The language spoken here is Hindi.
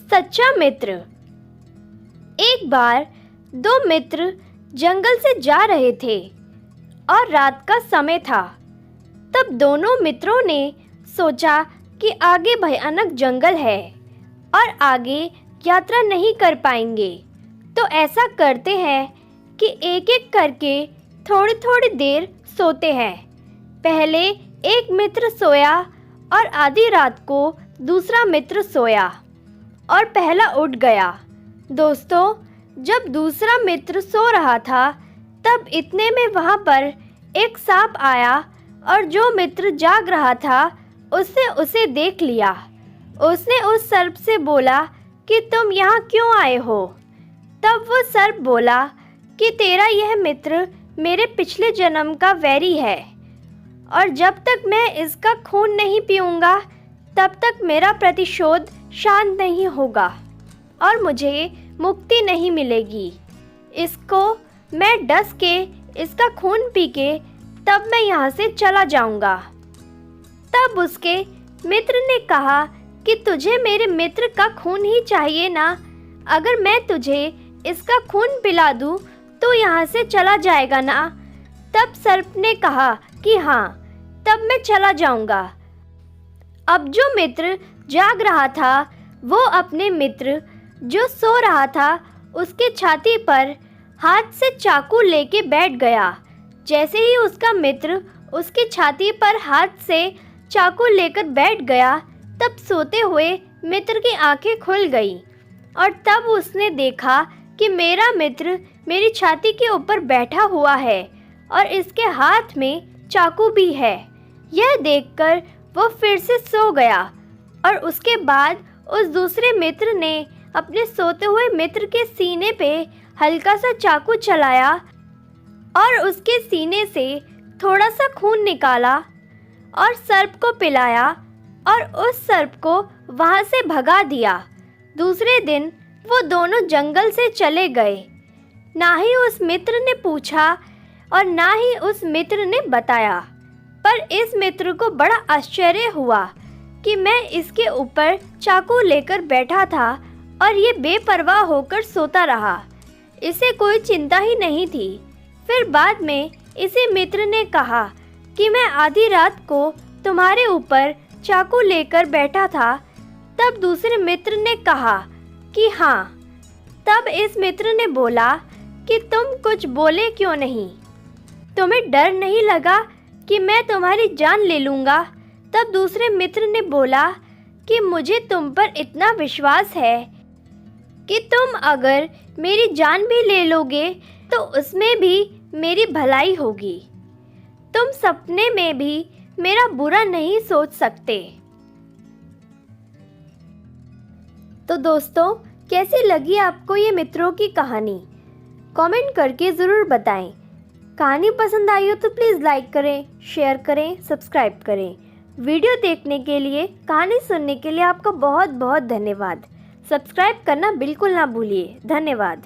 सच्चा मित्र। एक बार दो मित्र जंगल से जा रहे थे और रात का समय था। तब दोनों मित्रों ने सोचा कि आगे भयानक जंगल है और आगे यात्रा नहीं कर पाएंगे, तो ऐसा करते हैं कि एक एक करके थोड़ी थोड़ी देर सोते हैं। पहले एक मित्र सोया और आधी रात को दूसरा मित्र सोया और पहला उठ गया। दोस्तों, जब दूसरा मित्र सो रहा था तब इतने में वहाँ पर एक सांप आया और जो मित्र जाग रहा था उसने उसे देख लिया। उसने उस सर्प से बोला कि तुम यहाँ क्यों आए हो? तब वो सर्प बोला कि तेरा यह मित्र मेरे पिछले जन्म का वैरी है और जब तक मैं इसका खून नहीं पीऊँगा तब तक मेरा प्रतिशोध शांत नहीं होगा और मुझे मुक्ति नहीं मिलेगी। इसको मैं डस के इसका खून पी के तब मैं यहाँ से चला जाऊँगा। तब उसके मित्र ने कहा कि तुझे मेरे मित्र का खून ही चाहिए ना? अगर मैं तुझे इसका खून पिला दूँ तो यहाँ से चला जाएगा ना? तब सर्प ने कहा कि हाँ, तब मैं चला जाऊँगा। अब जो मित्र जाग रहा था वो अपने मित्र जो सो रहा था उसके छाती पर हाथ से चाकू लेके बैठ गया। जैसे ही उसका मित्र उसकी छाती पर हाथ से चाकू लेकर बैठ गया तब सोते हुए मित्र की आंखें खुल गई और तब उसने देखा कि मेरा मित्र मेरी छाती के ऊपर बैठा हुआ है और इसके हाथ में चाकू भी है। यह देखकर वो फिर से सो गया और उसके बाद उस दूसरे मित्र ने अपने सोते हुए मित्र के सीने पे हल्का सा चाकू चलाया और उसके सीने से थोड़ा सा खून निकाला और सर्प को पिलाया और उस सर्प को वहाँ से भगा दिया। दूसरे दिन वो दोनों जंगल से चले गए। ना ही उस मित्र ने पूछा और ना ही उस मित्र ने बताया, पर इस मित्र को बड़ा आश्चर्य हुआ कि मैं इसके ऊपर चाकू लेकर बैठा था और ये बेपरवाह होकर सोता रहा। इसे कोई चिंता ही नहीं थी। फिर बाद में इसी मित्र ने कहा कि मैं आधी रात को तुम्हारे ऊपर चाकू लेकर बैठा था। तब दूसरे मित्र ने कहा कि हाँ। तब इस मित्र ने बोला कि तुम कुछ बोले क्यों नहीं? तुम्हें डर नहीं लगा कि मैं तुम्हारी जान ले लूँगा? तब दूसरे मित्र ने बोला कि मुझे तुम पर इतना विश्वास है कि तुम अगर मेरी जान भी ले लोगे तो उसमें भी मेरी भलाई होगी। तुम सपने में भी मेरा बुरा नहीं सोच सकते। तो दोस्तों, कैसी लगी आपको ये मित्रों की कहानी? कमेंट करके ज़रूर बताएं। कहानी पसंद आई हो तो प्लीज़ लाइक करें, शेयर करें, सब्सक्राइब करें। वीडियो देखने के लिए, कहानी सुनने के लिए आपका बहुत बहुत धन्यवाद। सब्सक्राइब करना बिल्कुल ना भूलिए। धन्यवाद।